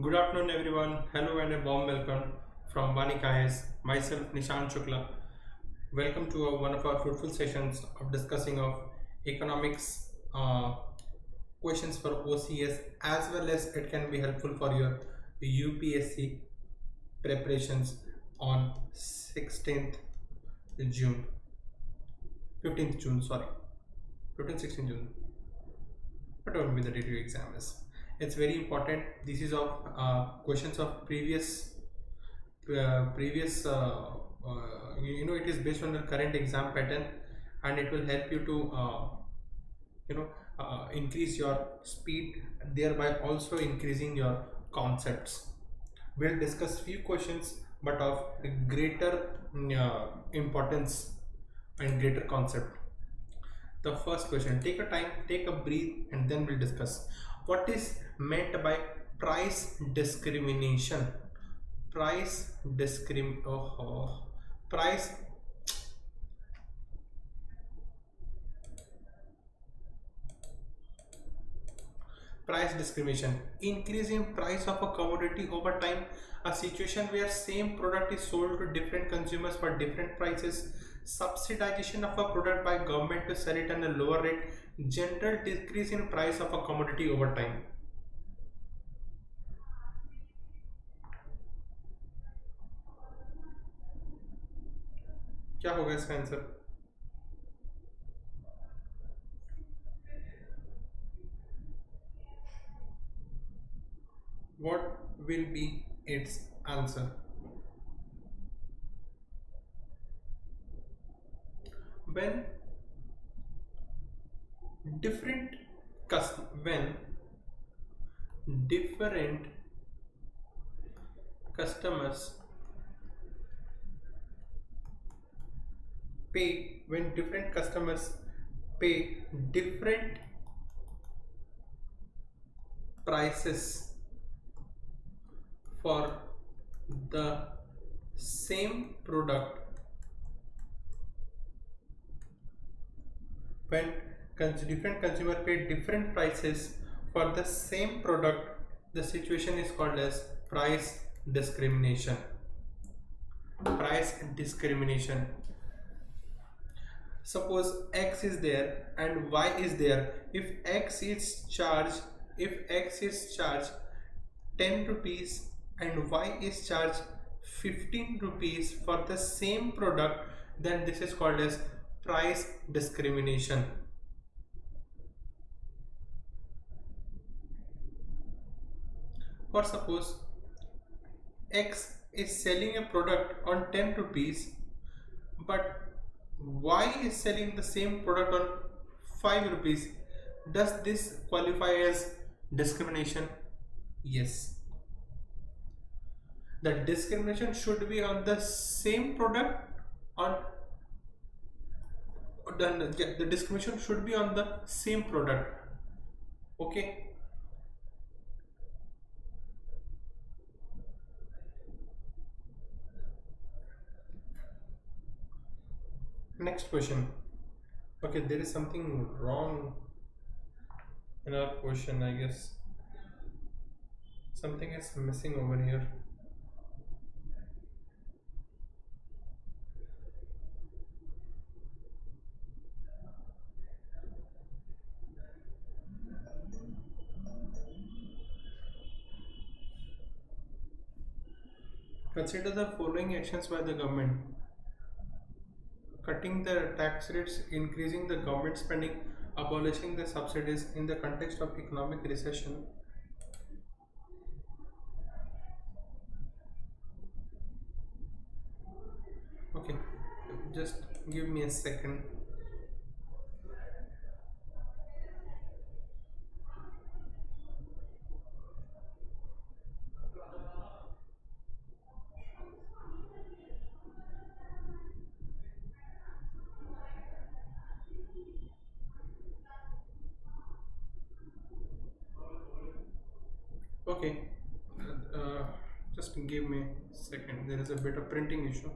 Good afternoon, everyone. Hello and a warm welcome from VANIKIAS. Myself, Nishant Shukla. Welcome to one of our fruitful sessions of discussing of economics questions for OCS, as well as it can be helpful for your UPSC preparations on 16th June, 15th June, sorry, 15th, 16th June, whatever be the date your exam is. It's very important. This is of questions of previous it is based on the current exam pattern, and it will help you to you know increase your speed, thereby also increasing your concepts. We'll discuss few questions but of greater importance and greater concept. The first question, take a time, take a breathe, and then we'll discuss what is meant by price discrimination. Price discrim price price discrimination, increase in price of a commodity over time, a situation where same product is sold to different consumers for different prices, subsidization of a product by government to sell it at a lower rate, general decrease in price of a commodity over time. क्या होगा इसका answer? What will be its answer? When different when different customers pay when different customers pay different prices for the same product, when different consumer pay different prices for the same product, the situation is called as price discrimination. Price discrimination. Suppose X is there and Y is there. If X is charged 10 rupees and Y is charged 15 rupees for the same product, then this is called as price discrimination. For suppose X is selling a product on 10 rupees, but Y is selling the same product on 5 rupees. Does this qualify as discrimination? Yes. The discrimination should be on the same product on the discrimination should be on the same product. Okay. Next question. Okay, there is something wrong in our question, I guess. Something is missing over here. Consider the following actions by the government: cutting the tax rates, increasing the government spending, abolishing the subsidies in the context of economic recession. Okay, just give me a second. Okay, just give me a second. There is a bit of printing issue.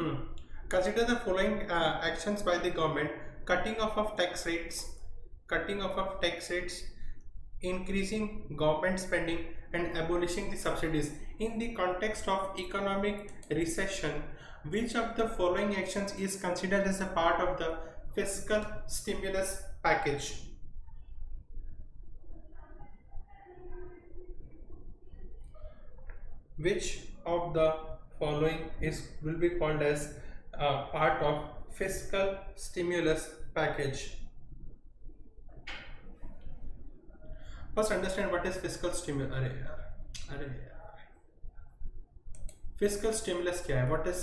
Hmm. Consider the following actions by the government: cutting off of tax rates, cutting off of tax rates, increasing government spending, and abolishing the subsidies. In the context of economic recession, which of the following actions is considered as a part of the fiscal stimulus package? Which of the following is will be called as part of fiscal stimulus package? First, understand what is fiscal stimulus. अरे यार, fiscal stimulus क्या है? What is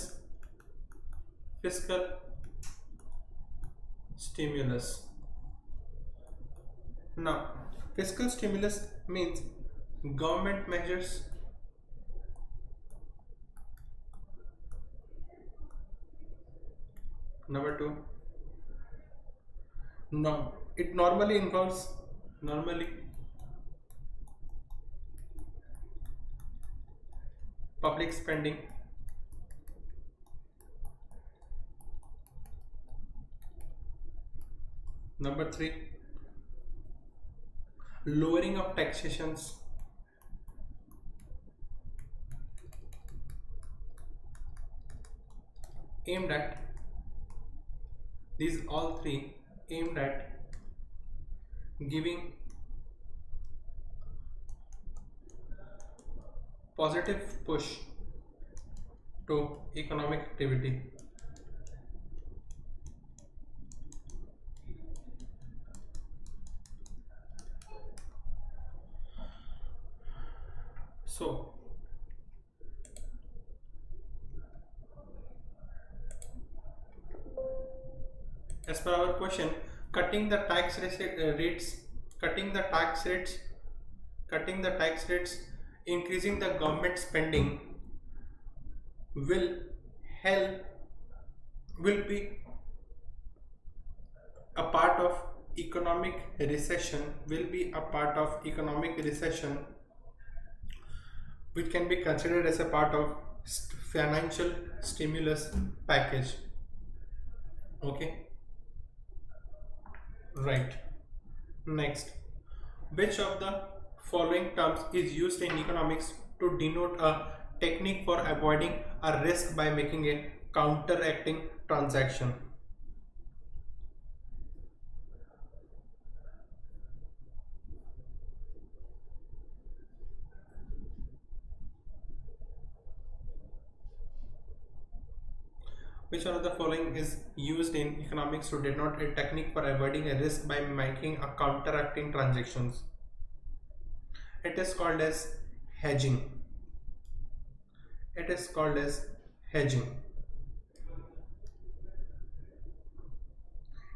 fiscal stimulus? Now, fiscal stimulus means government measures number two. No, it normally involves public spending. Number three, lowering of taxations. Aimed at these all three aimed at giving positive push to economic activity. So, as per our question, cutting the tax rates, cutting the tax rates, cutting the tax rates, increasing the government spending will be a part of economic recession, which can be considered as a part of financial stimulus package. Okay, right. Next, which of the following terms is used in economics to denote a technique for avoiding a risk by making a counteracting transaction? Which one of the following is used in economics to denote a technique for avoiding a risk by making a counteracting transactions? It is called as hedging. It is called as hedging.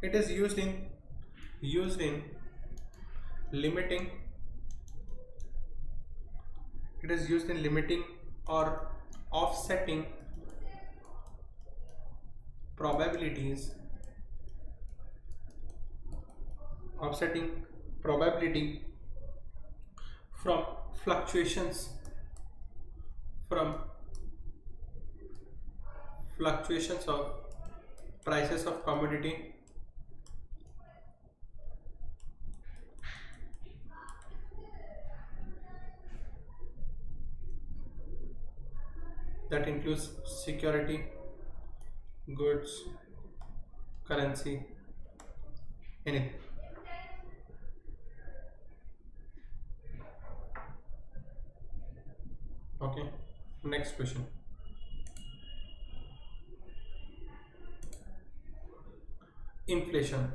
It is used in limiting. It is used in limiting or offsetting probability from fluctuations of prices of commodity that includes security, goods, currency, anything. Okay, next question. Inflation.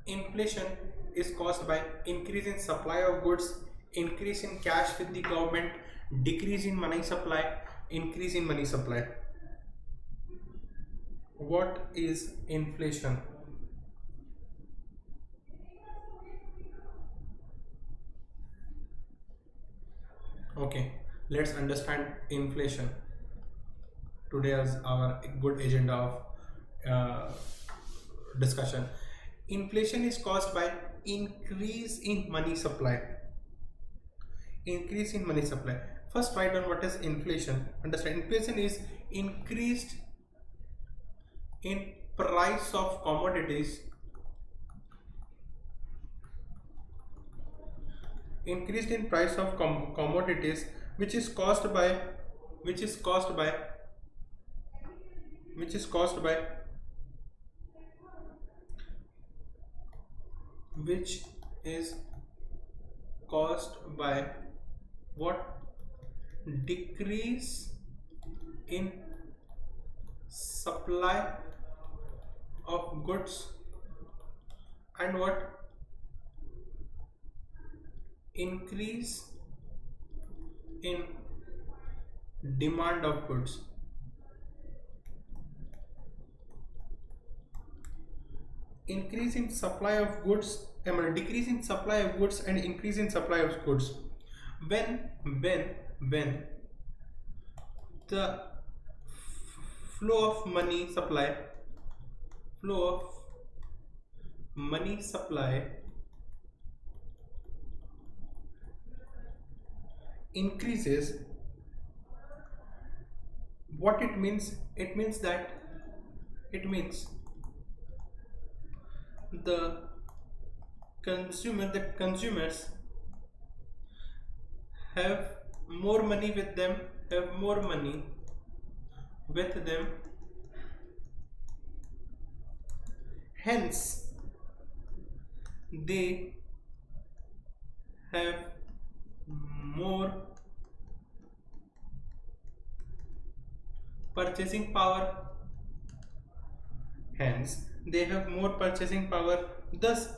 Inflation is caused by increase in supply of goods, increase in cash with the government, decrease in money supply, increase in money supply. What is inflation? Okay, let's understand inflation. Today is our good agenda of discussion. Inflation is caused by increase in money supply. Increase in money supply. First, write down what is inflation. Understand, inflation is increased in price of commodities, increased in price of commodities, which is caused by which is caused by which is caused by which is caused by what? Decrease in supply of goods and what? Increase in demand of goods. Increase in supply of goods, decrease in supply of goods and increase in supply of goods. When the flow of money supply increases, what it means? It means the consumers have more money with them, hence they have more purchasing power, thus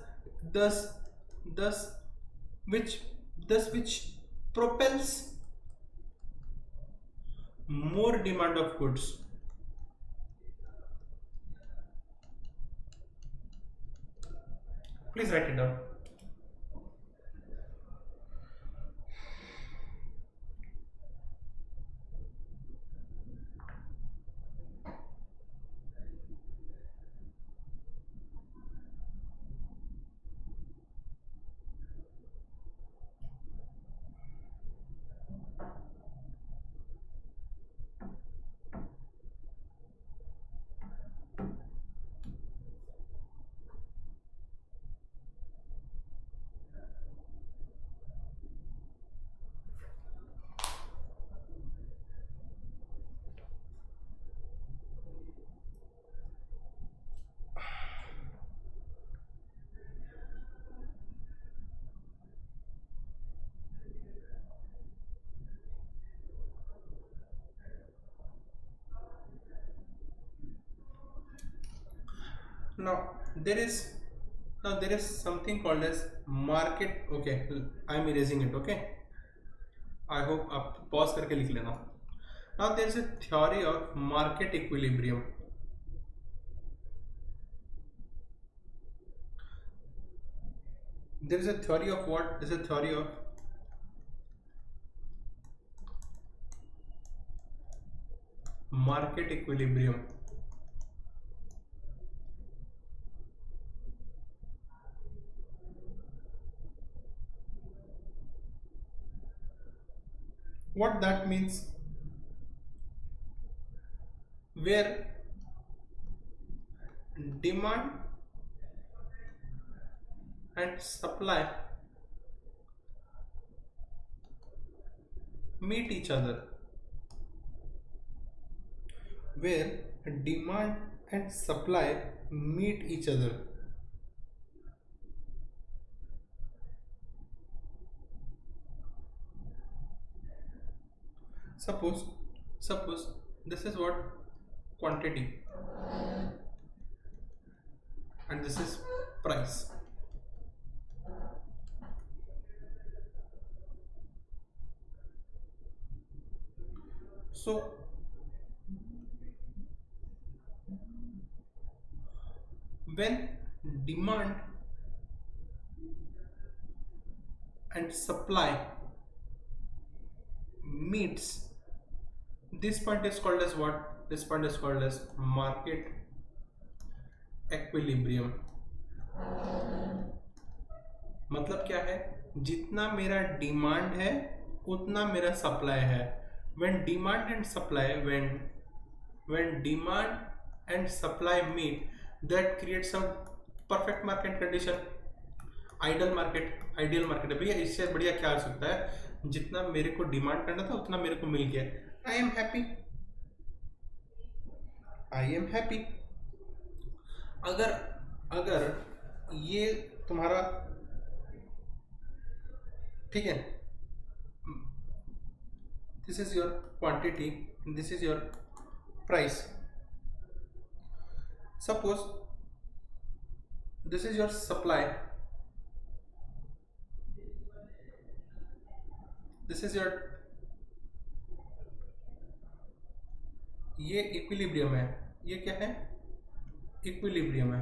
which propels more demand of goods. Please write it down. There is something called as market. Okay, I'm erasing it. Okay, I hope आप pause करके लिख लेना. Now there is a theory of market equilibrium. There is a theory of what? There is a theory of market equilibrium. What that means? Where demand and supply meet each other. Where demand and supply meet each other. Suppose this is what? Quantity, and this is price. So when demand and supply meets, this point is called as what? This point is called as market equilibrium. मतलब क्या है? जितना मेरा demand है उतना मेरा supply है। when demand and supply when demand and supply meet, that creates a perfect market condition, ideal market है भैया। इससे बढ़िया क्या हो सकता है, जितना मेरे को डिमांड करना था उतना मेरे को मिल गया, I am happy, I am happy. अगर अगर ये तुम्हारा ठीक है, this is your quantity, this is your price, suppose this is your supply, this is your, ये इक्विलिब्रियम है, ये क्या है, इक्विलिब्रियम है।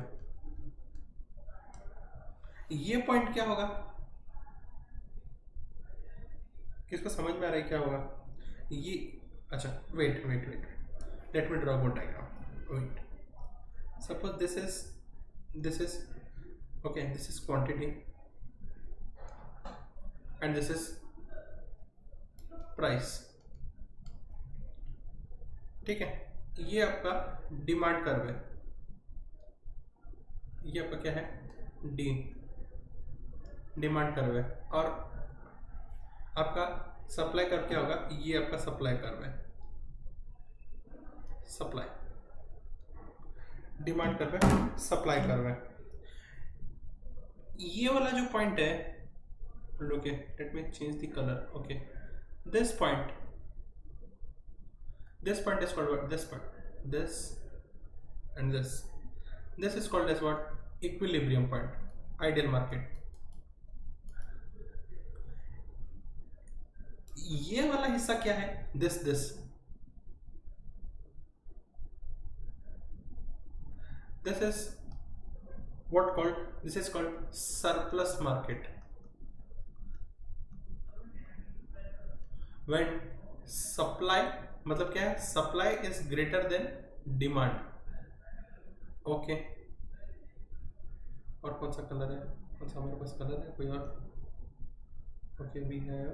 ये पॉइंट क्या होगा, किसको समझ में आ रहा है क्या होगा ये? अच्छा wait wait wait, let me draw board diagram. Wait, suppose this is okay, this is quantity and this is price, ठीक है। ये आपका डिमांड कर्व है, ये आपका क्या है, डिमांड कर्व है, और आपका सप्लाई कर्व क्या होगा, ये आपका सप्लाई कर्व है, सप्लाई, डिमांड कर्व है, सप्लाई कर्व है। ये वाला जो पॉइंट है, okay let me change the colour, okay this point is called what, this point, this and this is called as what, equilibrium point, ideal market। ये वाला हिस्सा क्या है, this this is what called, this is called surplus market। when supply मतलब क्या है, supply is greater than demand, okay. और कौन सा कलर है, कौन सा हमारे पास कलर है, कोई और, okay we have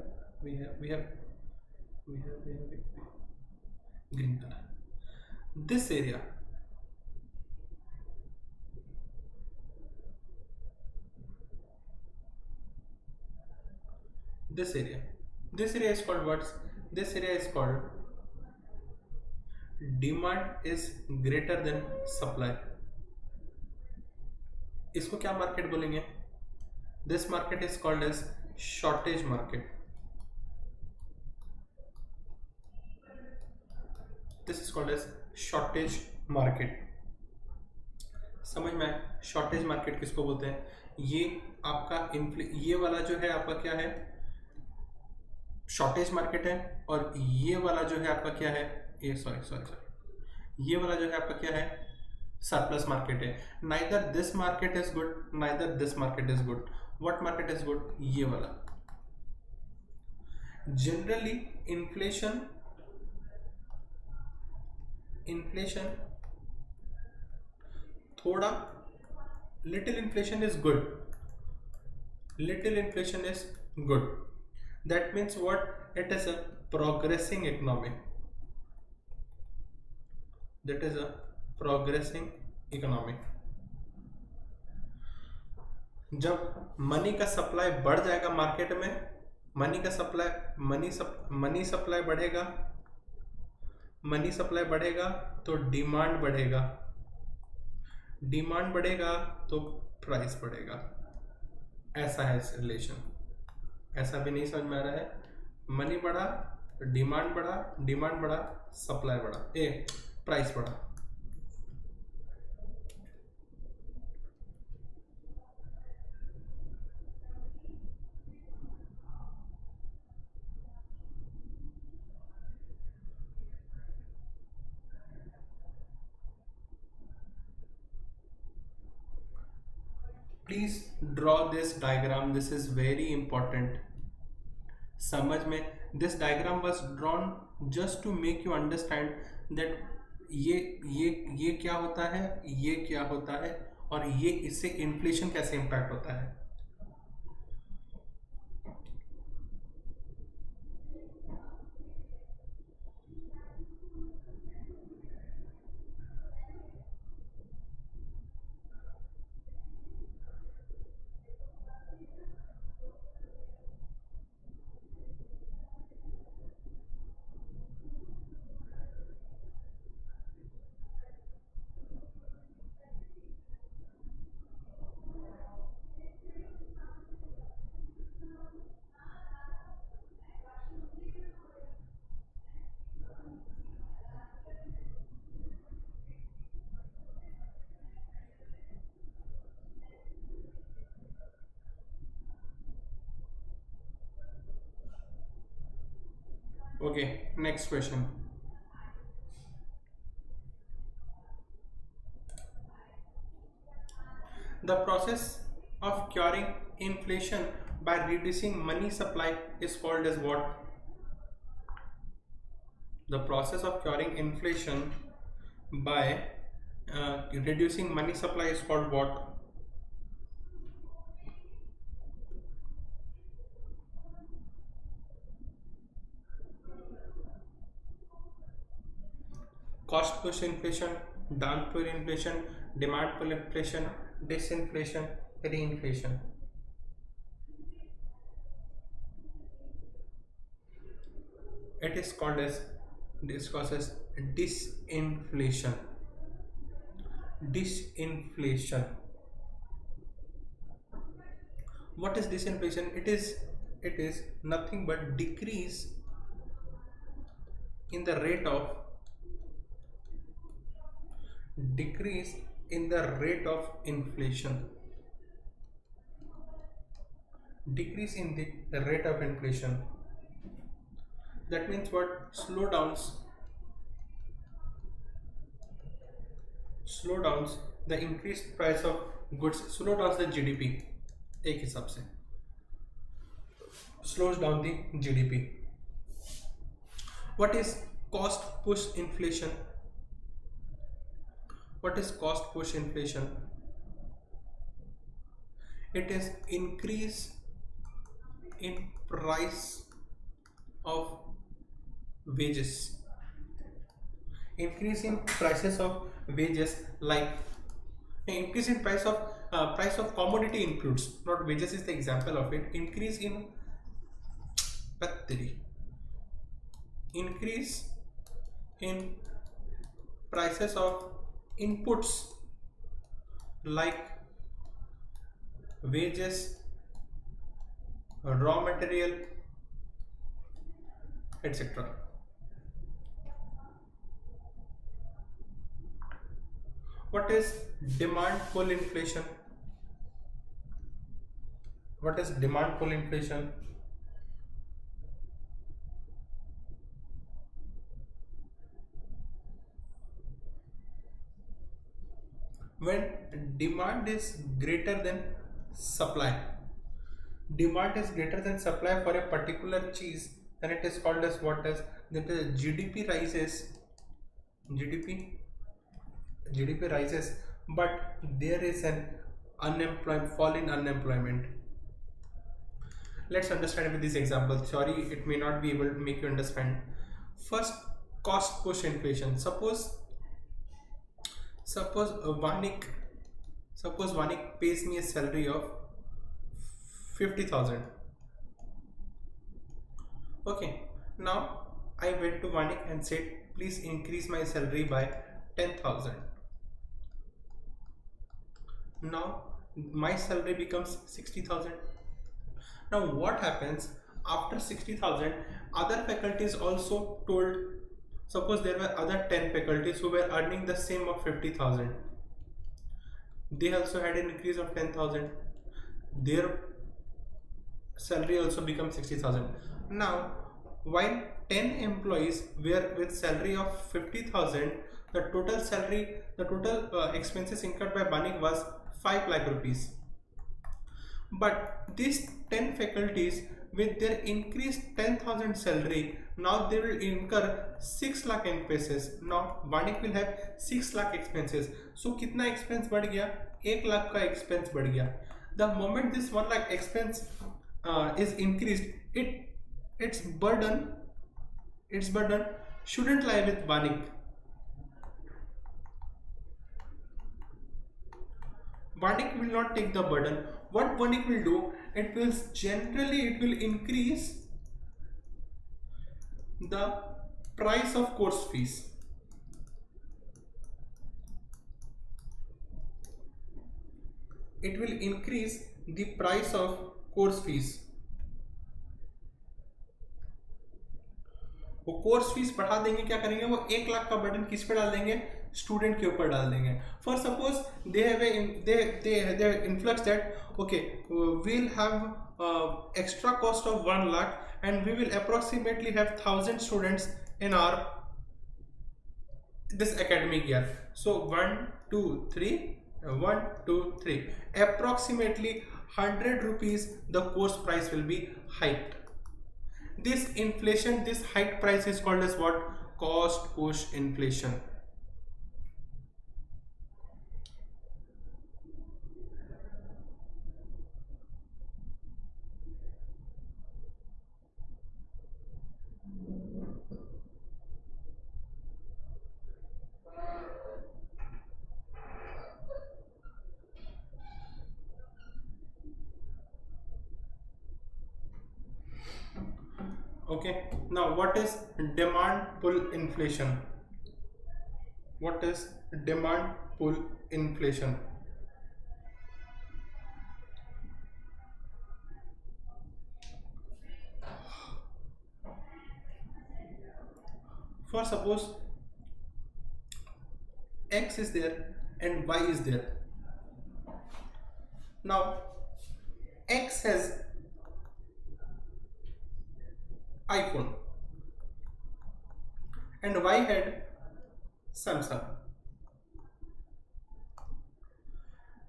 green colour. This area, this area is called what, this area is called demand is greater than supply। इसको क्या मार्केट बोलेंगे, this market is called as shortage market, this is called as shortage market। समझ में, shortage market किसको बोलते हैं, ये आपका ये वाला जो है आपका क्या है, शॉर्टेज मार्केट है, और ये वाला जो है आपका क्या है, ये सॉरी ये वाला जो है आपका क्या है, सरप्लस मार्केट है। Neither this market is good, neither this market is good. What market is good, ये वाला। जनरली इन्फ्लेशन थोड़ा, little inflation is good, little inflation is good, that means what, it is a progressing economy, that is a progressing economy। जब money का supply बढ़ जाएगा market में, money supply बढ़ेगा, money supply बढ़ेगा तो डिमांड बढ़ेगा, डिमांड बढ़ेगा तो प्राइस बढ़ेगा। ऐसा है रिलेशन, ऐसा भी नहीं समझ में आ रहा है, मनी बढ़ा, डिमांड बढ़ा, डिमांड बढ़ा, सप्लाई बढ़ा, प्राइस बढ़ा। Please draw this diagram, this is very important. समझ में, this diagram was drawn just to make you understand that ये क्या होता है, ये क्या होता है, और ये इससे इन्फ्लेशन कैसे इंपैक्ट होता है। Okay, next question. The process of curing inflation by reducing money supply is called as what? The process of curing inflation by reducing money supply is called what? Cost push inflation, demand pull inflation, demand pull inflation, disinflation, reinflation. It is called as, this causes disinflation. Disinflation. What is disinflation? It is nothing but decrease in the rate of inflation. Decrease in the rate of inflation. That means what? Slow downs the increased price of goods, slow downs the GDP. एक हिसाब से slows down the GDP. What is cost push inflation? What is cost push inflation? It is increase in price of wages. Increase in prices of wages, like increase in price of commodity inputs, not wages is the example of it. Increase in prices of inputs like wages, raw material, etc. What is demand pull inflation? What is demand pull inflation? When demand is greater than supply. Demand is greater than supply for a particular cheese, then it is called as what? As that the GDP rises. GDP rises, but there is an fall in unemployment. Let's understand with this example. Sorry, it may not be able to make you understand. First, cost push inflation. Suppose Vanik pays me a salary of 50,000. Okay, now I went to Vanik and said, please increase my salary by 10,000. Now my salary becomes 60,000. Now what happens after 60,000? Other faculties also told, suppose there were other 10 faculties who were earning the same of 50,000. They also had an increase of 10,000. Their salary also becomes 60,000. Now while 10 employees were with salary of 50,000, the total expenses incurred by Vanik was 5 lakh rupees. But these 10 faculties with their increased 10,000 salary, now they will incur 6 lakh expenses. Now Vanik will have 6 lakh expenses. So कितना expense बढ़ गया? 1 lakh का expense बढ़ गया. The moment this 1 lakh expense is increased, its burden shouldn't lie with Vanik. Vanik will not take the burden. What Vanik will do, it will increase the price of course fees. It will increase the price of course fees. वो course fees बढ़ा देंगे, क्या करेंगे? वो 1 लाख का burden किस पे डाल देंगे? स्टूडेंट के ऊपर डाल देंगे. For suppose they have influx that okay, we'll have extra cost of 1 lakh, and we will approximately have 1000 students in our this academic year. So 1 2 3 1 2 3, approximately 100 rupees the course price will be hiked. This inflation, this hike price is called as what? Cost push inflation. Okay, now what is demand pull inflation? What is demand pull inflation? For suppose X is there and Y is there. Now X has iPhone and Y had Samsung.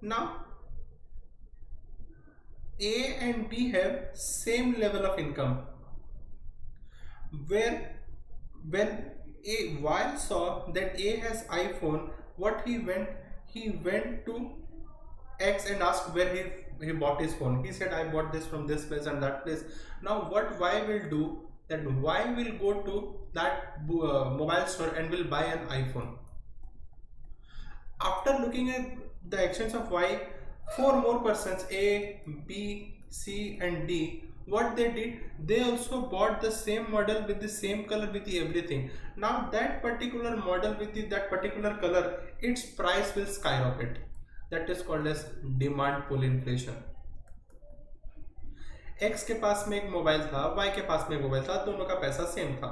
Now A and B have same level of income, where when Y saw that A has iPhone, what he went to X and asked where he bought his phone. He said, I bought this from this place and that place. Now what Y will do, that Y will go to that mobile store and will buy an iPhone. After looking at the actions of Y, 4 more persons, A, B, C and D, what they did, they also bought the same model with the same color with the everything. Now that particular model with that particular color, its price will skyrocket. That is called as demand pull inflation. X के पास में एक mobile था, Y के पास में एक mobile था, दोनों का पैसा सेम था.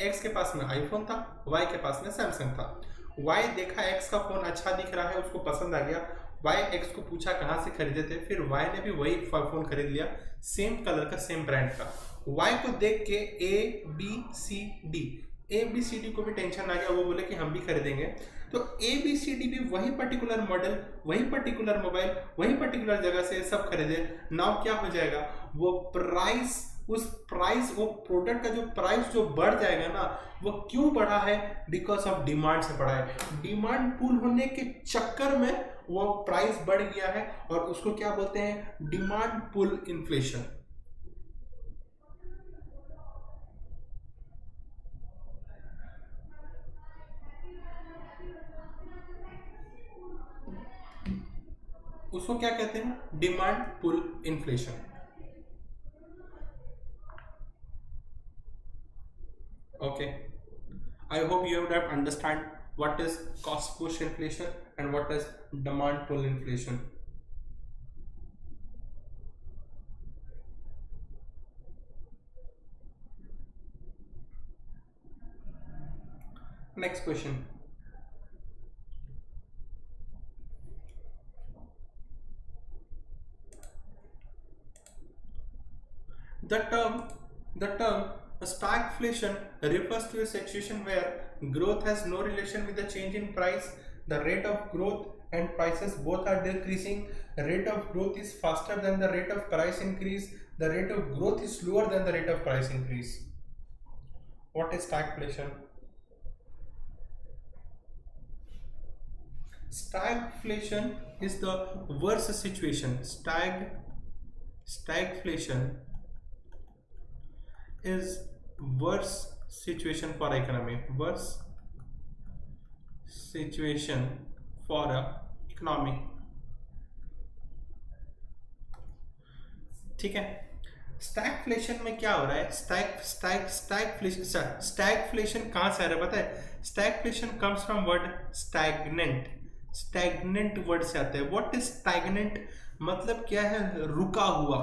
X के पास में आईफोन था, Y के पास में सैमसंग था. Y देखा X का फोन अच्छा दिख रहा है, उसको पसंद आ गया. Y X को पूछा कहाँ से खरीदे थे, फिर Y ने भी वही फोन खरीद लिया, सेम कलर का, सेम ब्रांड का. Y को देख के A B C D को भी टेंशन आ गया, वो बोले कि हम भी खरीदेंगे. तो A B C D भी वही पर्टिकुलर मॉडल, वही पर्टिकुलर मोबाइल, वही पर्टिकुलर जगह से सब खरीदे. नाउ क्या हो जाएगा, वो प्राइस वो प्रोडक्ट का जो प्राइस जो बढ़ जाएगा ना, वो क्यों बढ़ा है? बिकॉज ऑफ डिमांड से बढ़ा है. डिमांड पुल होने के चक्कर में वो प्राइस बढ़ गया है, और उसको क्या बोलते हैं? Demand pull inflation. उसको क्या कहते हैं? Demand pull inflation. Okay, I hope you have understand what is cost push inflation and what is demand pull inflation. Next question. The term stagflation refers to a situation where growth has no relation with the change in price. The rate of growth and prices both are decreasing. The rate of growth is faster than the rate of price increase. The rate of growth is slower than the rate of price increase. What is stagflation? Stagflation is the worst situation. Stagflation is worse situation for economy. Worse situation for a economy. ठीक है. Stagflation में क्या हो रहा है? Stagflation कहाँ से आ रहा है पता है? Stagflation comes from word stagnant. Stagnant word से आता है. What is stagnant? मतलब क्या है? रुका हुआ.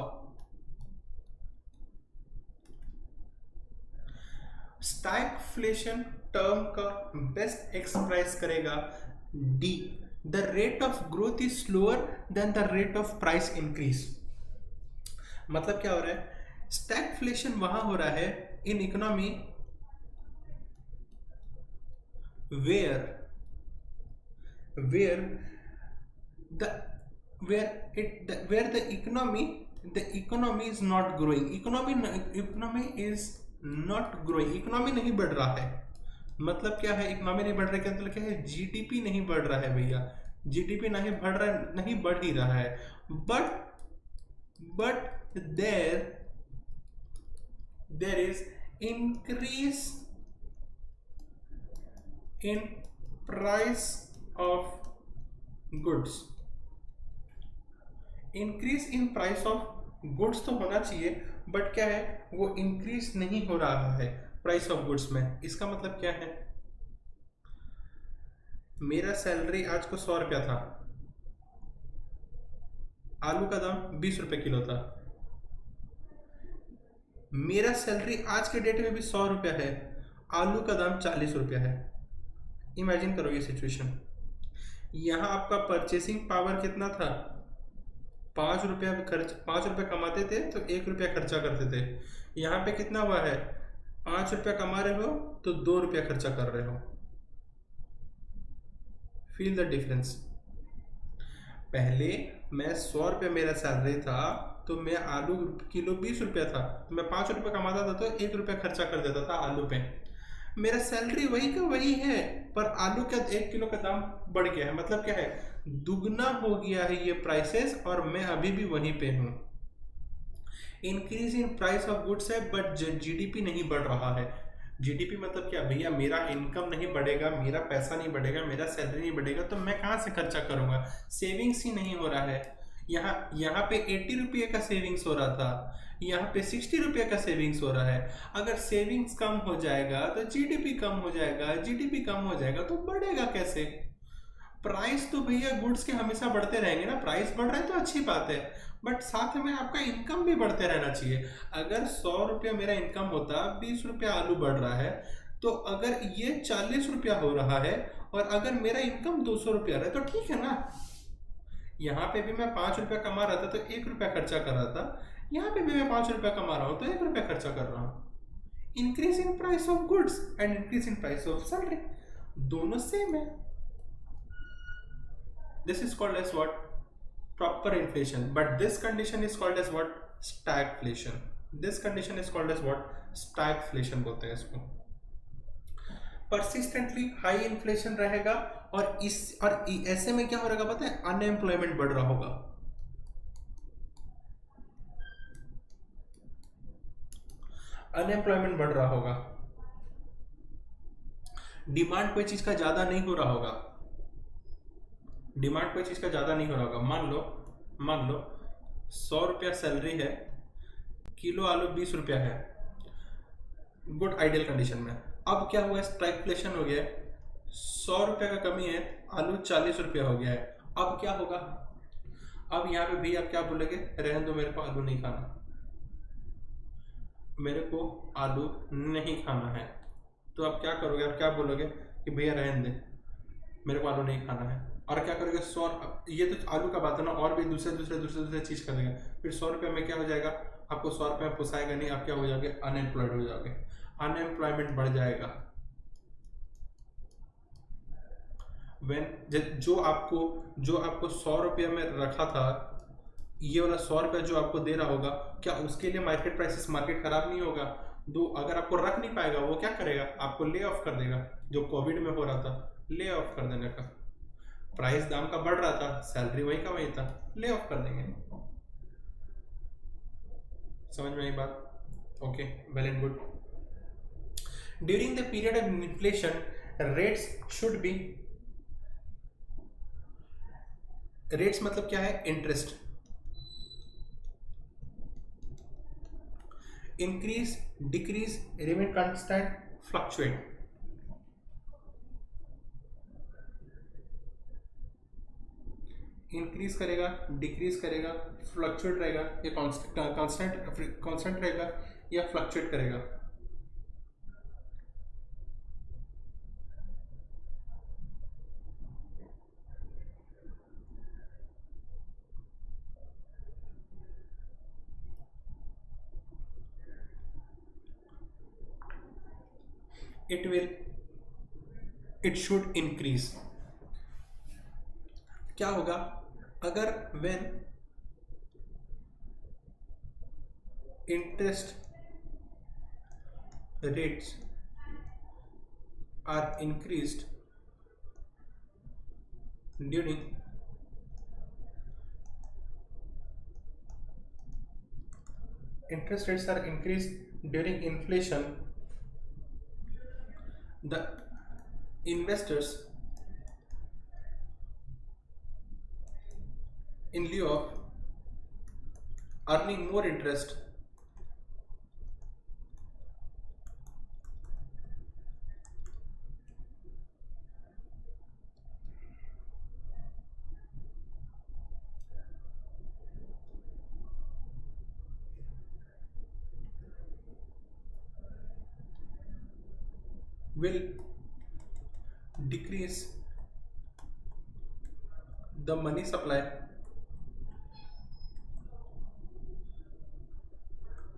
स्टैगफ्लेशन टर्म का बेस्ट एक्सप्रेस करेगा D. The rate of growth is slower then the rate of price increase. मतलब क्या हो रहा है, स्टैगफ्लेशन वहां हो रहा है in economy where where the where the economy is not growing, economy is not growing, economy नहीं बढ़ रहा है। मतलब क्या है, इकोनॉमी नहीं बढ़ रहा है क्या मतलब क्या है, जीडीपी नहीं बढ़ रहा है भैया, जीडीपी नहीं बढ़ रहा है, नहीं बढ़ ही रहा है, but there is increase in price of goods, increase in price of goods तो होना चाहिए, बट क्या है, वो इंक्रीज नहीं हो रहा है प्राइस ऑफ गुड्स में। इसका मतलब क्या है, मेरा सैलरी आज को 100 रुपया था, आलू का दाम 20 रुपए किलो था, मेरा सैलरी आज के डेट में भी 100 रुपया है, आलू का दाम 40 रुपया है। इमेजिन करो ये सिचुएशन, यहाँ आपका परचेसिंग पावर कितना था, 5 रुपया कमाते थे तो 1 रुपया खर्चा करते थे, यहाँ पे कितना हुआ है, 5 रुपया कमा रहे हो तो 2 रुपया खर्चा कर रहे हो। Feel the difference. पहले मैं 100 रुपया मेरा सैलरी था तो मैं आलू किलो 20 रुपया था, तो मैं 5 रुपया कमाता था तो 1 रुपया खर्चा कर देता था आलू पे। मेरा सैलरी वही का वही है, पर आलू का 1 किलो का दाम बढ़ गया है, मतलब क्या है, दुगना हो गया है ये प्राइसेस, और मैं अभी भी वहीं पे हूँ। Increase in price of goods है, बट जीडीपी नहीं बढ़ रहा है। जीडीपी मतलब क्या भैया, मेरा इनकम नहीं बढ़ेगा, मेरा पैसा नहीं बढ़ेगा, मेरा सैलरी नहीं बढ़ेगा, तो मैं कहाँ से खर्चा करूंगा, सेविंग्स ही नहीं हो रहा है। यहाँ पे 80 रुपये का सेविंग्स हो रहा था, यहाँ पे 60 रुपये का सेविंग्स हो रहा है। अगर सेविंग्स कम हो जाएगा तो जीडीपी कम हो जाएगा, जीडीपी कम हो जाएगा तो बढ़ेगा कैसे। प्राइस तो भैया गुड्स के हमेशा बढ़ते रहेंगे ना, प्राइस बढ़ रहा है तो अच्छी बात है, बट साथ में आपका इनकम भी बढ़ते रहना चाहिए। अगर 100 रुपया मेरा इनकम होता, 20 रुपया आलू बढ़ रहा है, तो अगर ये 40 रुपया हो रहा है और अगर मेरा इनकम 200 रुपया रहा है तो ठीक है ना। यहाँ पे भी मैं 5 रुपया कमा रहा था तो 1 रुपया खर्चा कर रहा था, यहाँ पे भी मैं 5 रुपया कमा रहा हूँ तो 1 रुपया खर्चा कर रहा हूँ। Increase in price of goods and increase in price of salary, दोनों सेम है। This is called as what? Proper inflation. But this condition is called as what? Stagflation. This condition is called as what? Stagflation बोलते हैं इसको। Persistently high inflation रहेगा, और ऐसे में क्या हो रहेगा पता है, अनएम्प्लॉयमेंट बढ़ रहा होगा। अनएम्प्लॉयमेंट बढ़ रहा होगा, डिमांड कोई चीज का ज्यादा नहीं हो रहा होगा, डिमांड कोई चीज का ज्यादा नहीं हो रहा होगा। मान लो 100 रुपया सैलरी है, किलो आलू 20 रुपया है, गुड आइडियल कंडीशन में। अब क्या हुआ, स्टैगफ्लेशन हो गया है, 100 रुपया का कमी है, आलू 40 रुपया हो गया है। अब क्या होगा, अब यहाँ पे भी आप क्या बोलेंगे, रहने दो, मेरे को आलू नहीं खाना, मेरे को आलू नहीं खाना है। तो आप क्या करोगे, आप क्या बोलोगे कि भैया रहने दे, मेरे को आलू नहीं खाना है। और क्या करोगे, 100, ये तो आलू का बात है ना, और भी दूसरे चीज कर देगा। फिर 100 रुपये में क्या हो जाएगा, आपको 100 रुपये में पोसाएगा नहीं, आप क्या हो जाओगे, अनएम्प्लॉयड हो जाओगे, अनएम्प्लॉयमेंट बढ़ जाएगा। जो आपको 100 रुपये में रखा था, ये वाला 100 रुपया जो आपको दे रहा होगा, क्या उसके लिए मार्केट खराब नहीं होगा। अगर आपको रख नहीं पाएगा, वो क्या करेगा, आपको ले ऑफ कर देगा, जो कोविड में हो रहा था, ले ऑफ कर देने का। प्राइस दाम का बढ़ रहा था, सैलरी वही का वही था, ले ऑफ कर देंगे। समझ में आई बात? Okay, well and good. During the period of inflation, rates मतलब क्या है, interest. Increase, decrease, remain constant, fluctuate. Increase करेगा, डिक्रीज करेगा, फ्लक्चुएट रहेगा, या कांस्टेंट रहेगा, या फ्लक्चुएट करेगा। it will it should increase. क्या होगा अगर when interest rates are increased during inflation, the investors, in lieu of earning more interest, will decrease the money supply,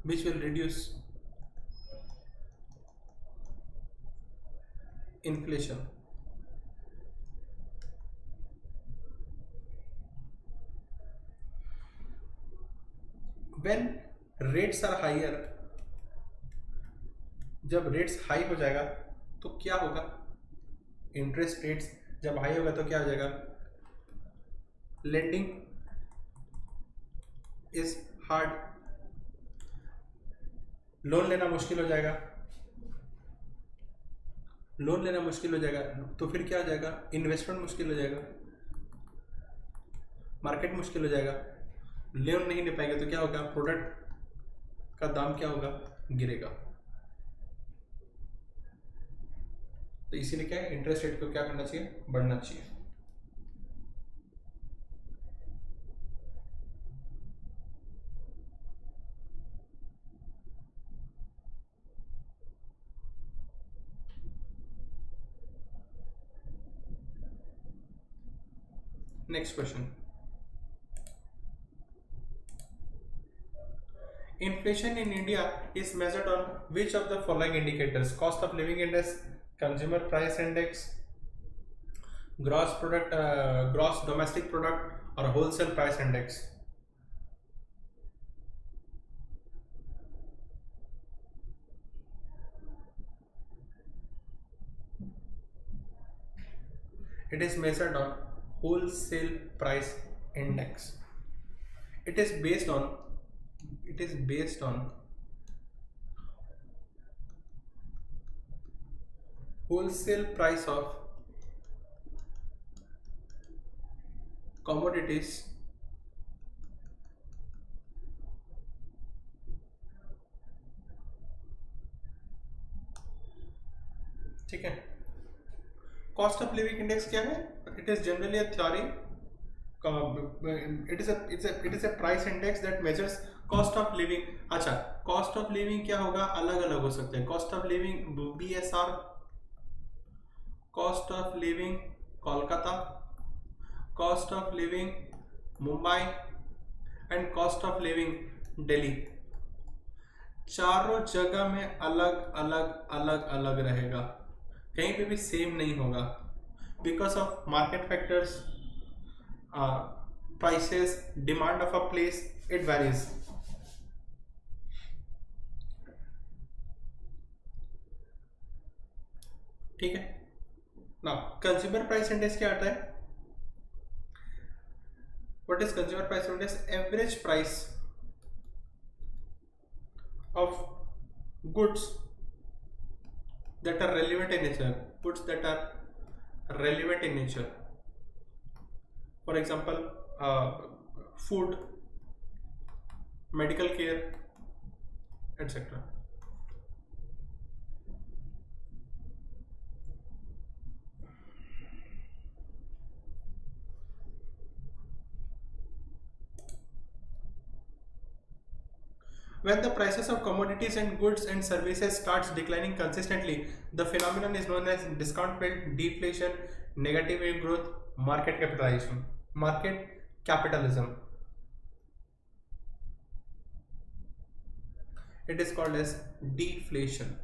which will reduce inflation. When rates are higher, जब rates high हो जाएगा तो क्या होगा, interest rates जब high होगा तो क्या हो जाएगा, लेंडिंग इज हार्ड, लोन लेना मुश्किल हो जाएगा, लोन लेना मुश्किल हो जाएगा तो फिर क्या हो जाएगा, इन्वेस्टमेंट मुश्किल हो जाएगा, मार्केट मुश्किल हो जाएगा, लोन नहीं ले पाएंगे तो क्या होगा, प्रोडक्ट का दाम क्या होगा, गिरेगा। तो इसीलिए क्या है, इंटरेस्ट रेट को क्या करना चाहिए, बढ़ना चाहिए। Next question, inflation in India is measured on which of the following indicators: cost of living index, consumer price index, gross domestic product, or wholesale price index? It is measured on wholesale price index. It is based on wholesale price of commodities ठीक है। Cost of living index क्या है, it is generally a theory, it is a price index that measures cost of living। अच्छा, cost of living क्या होगा, अलग अलग हो सकते हैं। Cost of living BSR, cost of living Kolkata, cost of living Mumbai and cost of living Delhi. चारों जगह में अलग अलग अलग अलग रहेगा, कहीं पे भी सेम नहीं होगा, because of market factors, prices, demand of a place, it varies। ठीक है ना। कंज्यूमर प्राइस इंडेक्स क्या आता है, what is consumer price index, average price of goods that are relevant in nature, goods that are relevant in nature, for example food, medical care, etc. When the prices of commodities and goods and services starts declining consistently, the phenomenon is known as discount rate, deflation, negative growth, market capitalism. It is called as deflation.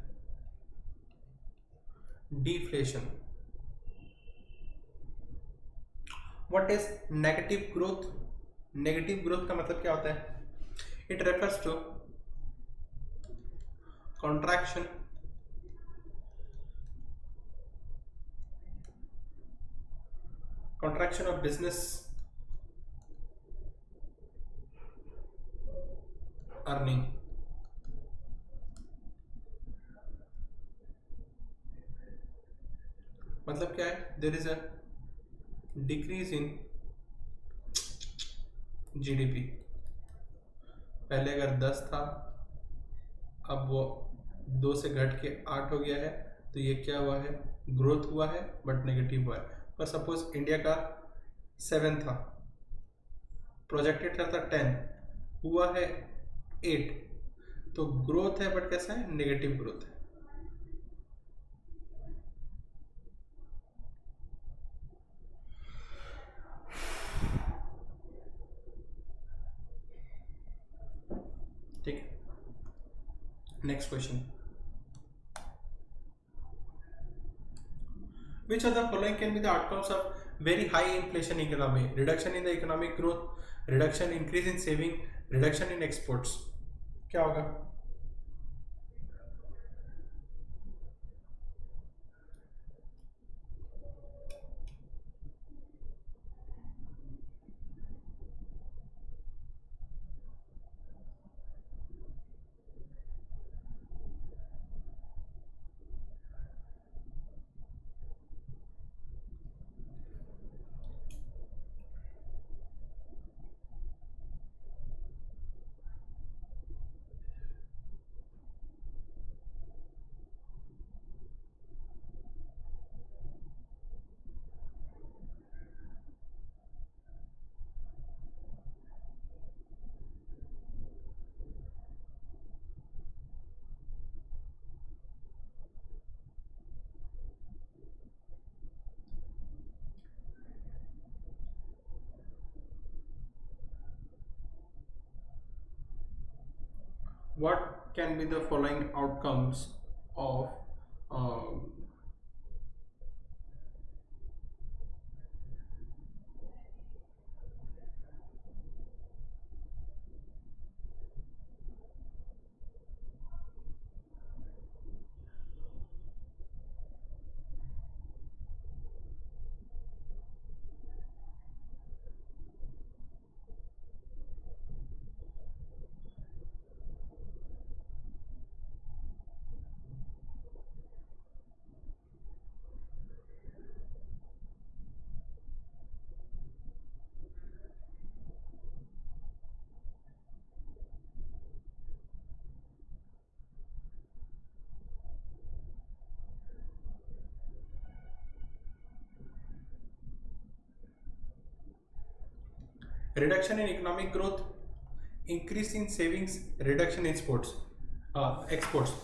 deflation. What is negative growth? Negative growth का मतलब क्या होता है? It refers to contraction of business earning. मतलब क्या है? There is a decrease in GDP. पहले अगर 10 था, अब वो 2 से घट के 8 हो गया है, तो ये क्या हुआ है? ग्रोथ हुआ है, बट नेगेटिव हुआ है. पर सपोज इंडिया का 7 था, प्रोजेक्टेड था 10, हुआ है 8, तो ग्रोथ है बट कैसा है? नेगेटिव ग्रोथ है. ठीक है. Next question. Which of the following can be the outcomes of very high inflation economy? Reduction in the economic growth, reduction, increase in saving, reduction in exports. क्या होगा? What can be the following outcomes of um, reduction in economic growth, increase in savings, reduction in exports.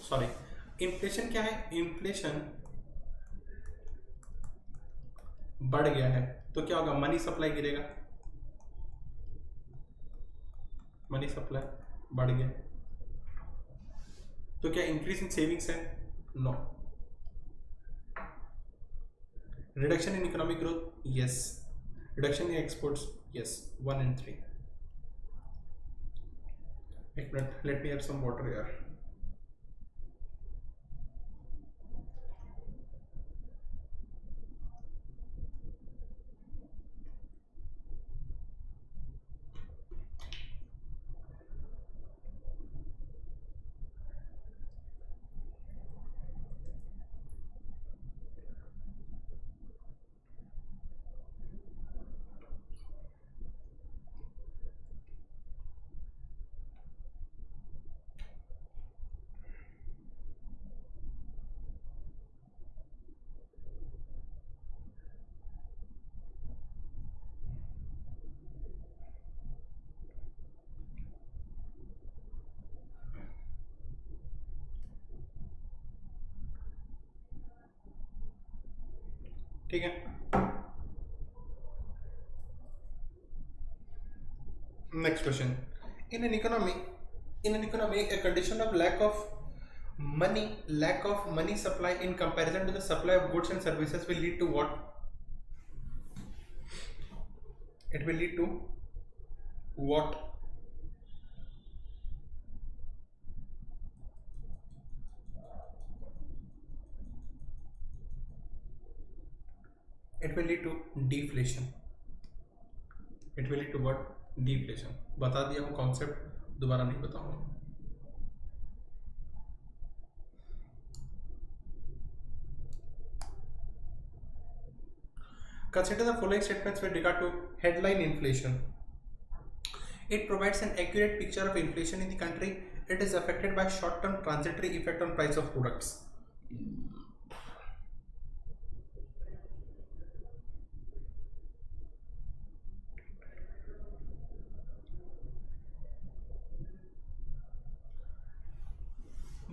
Sorry. Inflation क्या है? Inflation बढ़ गया है, तो क्या होगा? मनी सप्लाई गिरेगा. मनी सप्लाई बढ़ गया, तो क्या इंक्रीज इन सेविंग्स है? No. Reduction in economic growth, yes. Reduction in exports, yes. 1 and 3. एक मिनट, let me have some water यार. ठीक है. Next question. In an economy, a condition of lack of money, lack of money supply in comparison to the supply of goods and services will lead to what? It will lead to what? It will lead to deflation. It will lead to what? Deflation. बता दिया हूँ concept, दोबारा नहीं बताऊंगा. Consider the following statements with regard to headline inflation. It provides an accurate picture of inflation in the country. It is affected by short-term transitory effect on price of products.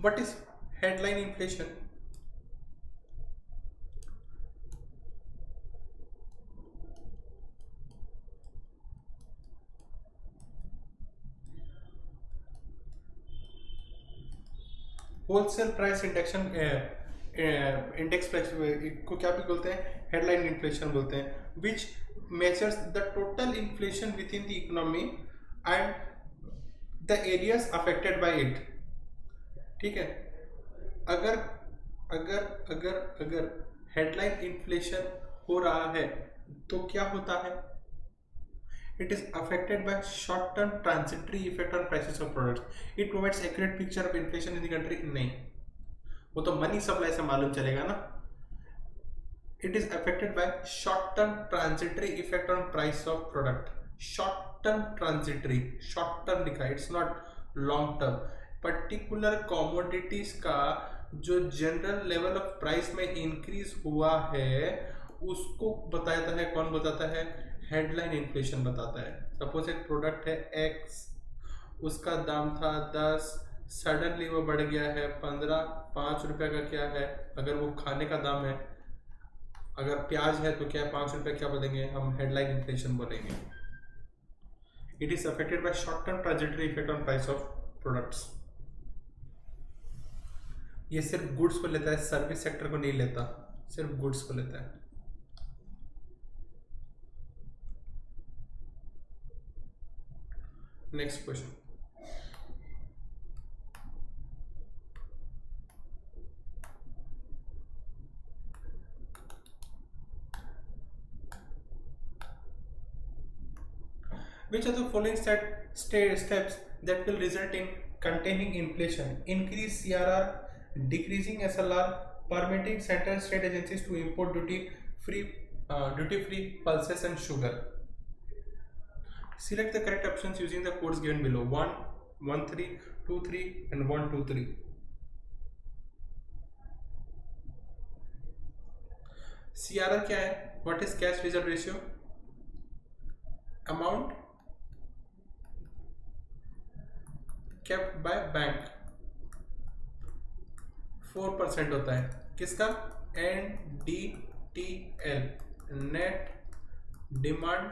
What is headline inflation? Wholesale price induction index price को क्या भी बोलते हैं? Headline inflation बोलते हैं. विच measures the total inflation with in the economy and the areas affected by it. ठीक है. अगर अगर अगर अगर हेडलाइन इन्फ्लेशन हो रहा है तो क्या होता है? It is affected by short-term transitory effect on prices of products. It provides accurate picture of inflation in the country. नहीं, वो तो मनी सप्लाई से मालूम चलेगा ना. It is affected by short-term transitory effect on price of product. Short-term transitory, short-term लिखा है, it's not long-term. Particular commodities का जो जनरल लेवल ऑफ प्राइस में इंक्रीज हुआ है उसको बताता है. कौन बताता है? हेडलाइन इन्फ्लेशन बताता है. सपोज एक प्रोडक्ट है एक्स, उसका दाम था 10, सडनली वो बढ़ गया है 15. 5 रुपये का क्या है? अगर वो खाने का दाम है, अगर प्याज है तो क्या 5 रुपये क्या बोलेंगे हम? हेडलाइन इन्फ्लेशन बोलेंगे. It is affected by short term transitory effect on price of products. ये सिर्फ गुड्स को लेता है, सर्विस सेक्टर को नहीं लेता, सिर्फ गुड्स को लेता है. Next question. Which are the following steps that will result in containing inflation? Increase CRR, decreasing SLR, permitting central state agencies to import duty-free pulses and sugar. Select the correct options using the codes given below. 1, 1, 3, 2, 3 and 1, 2, 3. CRR क्या है? What is cash reserve ratio? Amount kept by bank 4% होता है. किसका? NDTL, net demand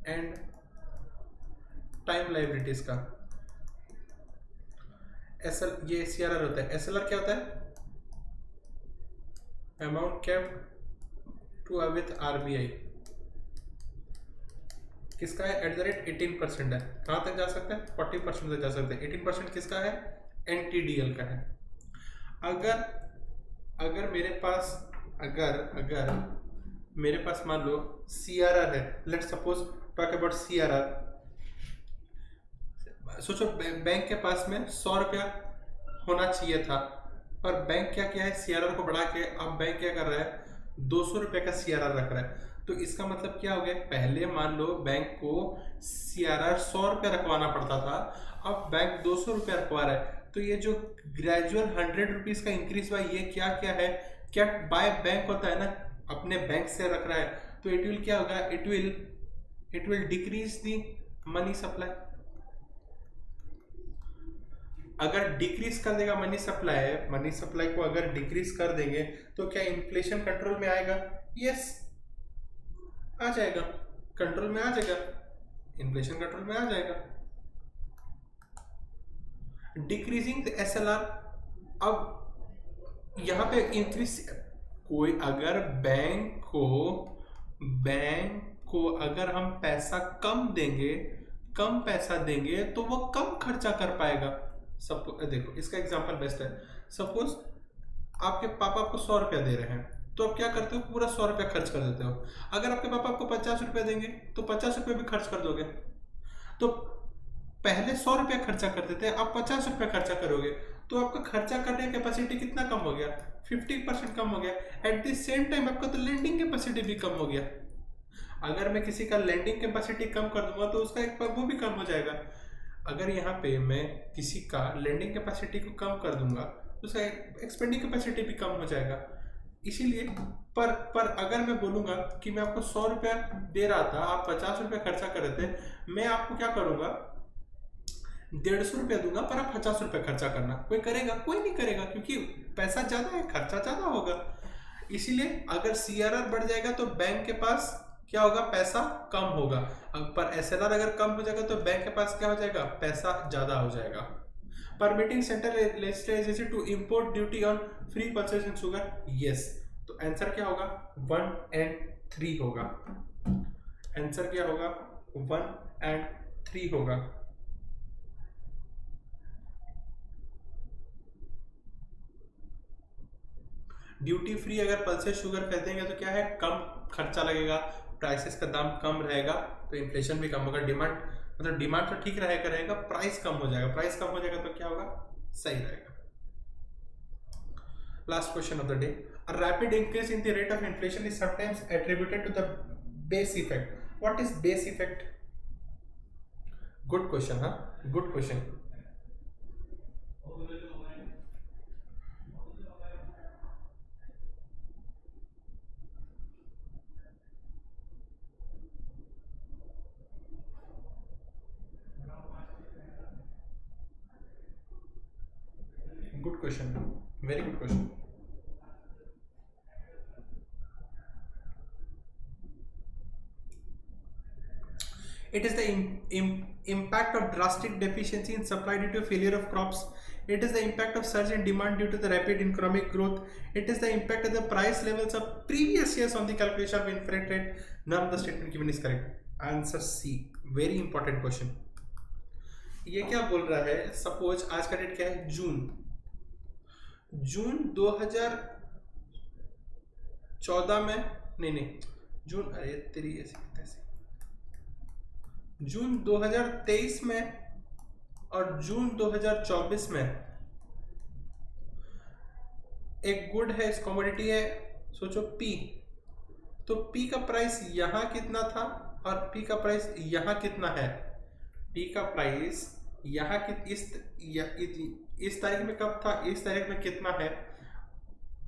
and time liabilities का. SL ये CRR होता है. SLR क्या होता है? Amount kept to with RBI. किसका है? @18% है. कहाँ तक जा सकता है? 40% तक जा सकते हैं. 18% किसका है? NTDL का है. अगर मेरे पास मान लो CRR है. Let's suppose talk about CRR. सोचो बैंक के पास में 100 रुपया होना चाहिए था, पर बैंक क्या किया है? CRR को बढ़ा के अब बैंक क्या कर रहा है? 200 रुपये का CRR रख रहा है. तो इसका मतलब क्या हो गया? पहले मान लो बैंक को CRR 100 रुपया रखवाना पड़ता था, अब बैंक 200 रुपया रखवा रहा है. तो ये जो ग्रेजुअल 100 रुपीज का इंक्रीज हुआ, ये क्या क्या है? क्या बाय बैंक होता है ना, अपने बैंक से रख रहा है. तो इट विल क्या होगा? It will decrease the money supply. अगर डिक्रीज कर देगा मनी सप्लाई को अगर डिक्रीज कर देंगे तो क्या इन्फ्लेशन कंट्रोल में आएगा? यस, आ जाएगा. कंट्रोल में आ जाएगा. इन्फ्लेशन कंट्रोल में आ जाएगा. Decreasing the SLR। अब यहाँ पे इंक्रीज, कोई अगर बैंक को अगर हम पैसा कम पैसा देंगे तो वो कम खर्चा कर पाएगा। सब देखो, इसका एग्जांपल बेस्ट है। सपोज आपके पापा आपको 100 रुपया दे रहे हैं, तो आप क्या करते हो, पूरा 100 रुपया खर्च कर देते हो। अगर आपके पापा आपको 50 रुपया देंगे तो 50 रुपया भी खर्च कर दोगे। तो पहले 100 रुपया खर्चा करते थे, आप 50 रुपया खर्चा करोगे, तो आपका खर्चा करने की कैपेसिटी कितना कम हो गया, 50% कम हो गया। एट द सेम टाइम आपका तो लेंडिंग कैपेसिटी भी कम हो गया। अगर मैं किसी का लेंडिंग कैपेसिटी कम कर दूंगा तो उसका एक वो भी कम हो जाएगा। अगर यहाँ पे मैं किसी का लेंडिंग कैपेसिटी को कम कर दूंगा तो उसका एक्सपेंडिंग कैपेसिटी भी कम हो जाएगा। इसीलिए पर अगर मैं बोलूंगा कि मैं आपको 100 रुपया दे रहा था, आप 50 रुपया खर्चा कर रहे थे, मैं आपको क्या करूंगा, 150 रुपया दूंगा, पर आप 50 रुपया खर्चा करना। कोई करेगा? कोई नहीं करेगा, क्योंकि पैसा ज्यादा है, खर्चा ज्यादा होगा। इसीलिए अगर CRR बढ़ जाएगा तो बैंक के पास क्या होगा, पैसा कम होगा। पर SLR अगर कम हो जाएगा तो बैंक के पास क्या हो जाएगा, पैसा ज्यादा हो जाएगा। Permitting central legislature to import duty on free purchase in sugar, yes. तो आंसर क्या होगा, 1 and 3 होगा। आंसर क्या होगा, 1 and 3 होगा। ड्यूटी फ्री अगर पल्सेस शुगर खरीदेंगे तो क्या है, कम खर्चा लगेगा, प्राइसेस का दाम कम रहेगा, तो इन्फ्लेशन भी कम होगा। डिमांड मतलब डिमांड तो ठीक रहेगा, प्राइस कम हो जाएगा। प्राइस कम हो जाएगा तो क्या होगा, सही रहेगा। Last question of the day, a rapid increase in the rate of inflation is sometimes attributed to the base effect. What is base effect? Good question, huh? Good question. Good question. Very good question. It is the impact of drastic deficiency in supply due to failure of crops. It is the impact of surge in demand due to the rapid economic growth. It is the impact of the price levels of previous years on the calculation of inflation rate. None of the statement given is correct. Answer C. Very important question. ये क्या बोल रहा है, suppose आज का date क्या है, जून 2014 में, नहीं जून, अरे तेरी ऐसे जून 2023 में और जून 2024 में एक गुड है, इस कमोडिटी है, सोचो P। तो P का प्राइस यहां कितना था और P का प्राइस यहां कितना है। P का प्राइस यहाँ इस तारीख में कब था, इस तारीख में कितना है।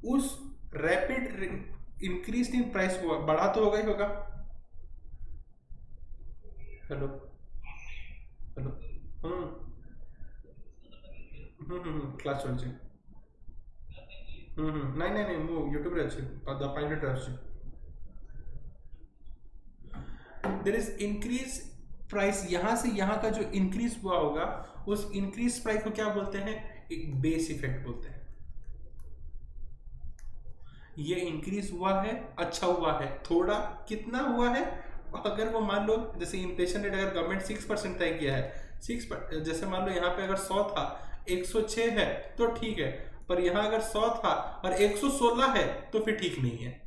उस रैपिड इंक्रीज इन प्राइस हुआ, बढ़ा तो होगा ही होगा। हेलो हेलो, क्लास चलছে, नहीं ମୁଁ यूट्यूब रे ଅଛି, पाइलट रे ଅଛି। देयर इज इंक्रीज प्राइस, यहां से यहां का जो इंक्रीज हुआ होगा, उस इंक्रीज प्राइस को क्या बोलते हैं, एक बेस इफेक्ट बोलते हैं। ये इंक्रीज हुआ है, अच्छा हुआ है, थोड़ा कितना हुआ है, अगर वो मान लो जैसे इन्फ्लेशन रेट अगर गवर्नमेंट 6% तय किया है, 6, जैसे मान लो यहाँ पे अगर 100 था 106 है तो ठीक है, पर यहाँ अगर 100 था और 116 है तो फिर ठीक नहीं है।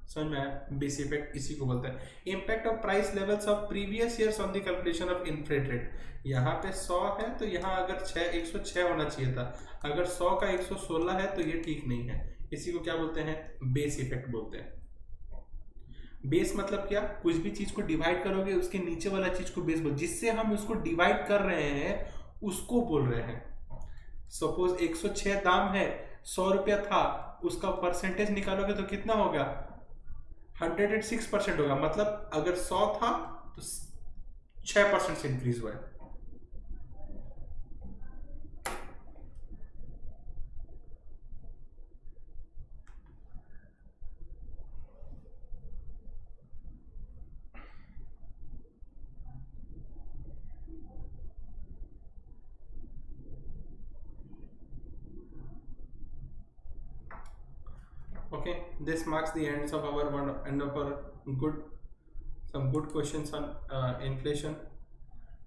समझ में आया, बेस इफेक्ट इसी को बोलते हैं। Impact of price levels of previous years on the calculation of inflation rate. यहाँ पे 100 है तो यहाँ अगर 106 होना चाहिए था, अगर 100 का 116 है तो ये ठीक नहीं है। इसी को क्या बोलते हैं, बेस इफेक्ट बोलते हैं। बेस मतलब क्या, कुछ भी चीज को डिवाइड करोगे उसके नीचे वाला चीज को बेस बोल, जिससे हम उसको डिवाइड कर रहे हैं उसको बोल रहे हैं। सपोज 106 दाम है, 100 रुपया था, उसका परसेंटेज निकालोगे तो कितना होगा, 106% होगा। मतलब अगर 100 था तो 6% से इंक्रीज हुआ है। Okay, this marks the ends of our end of our good some good questions on inflation.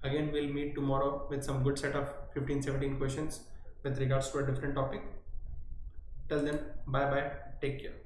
Again, we'll meet tomorrow with some good set of 15-17 questions with regards to a different topic. Till then, bye bye, take care.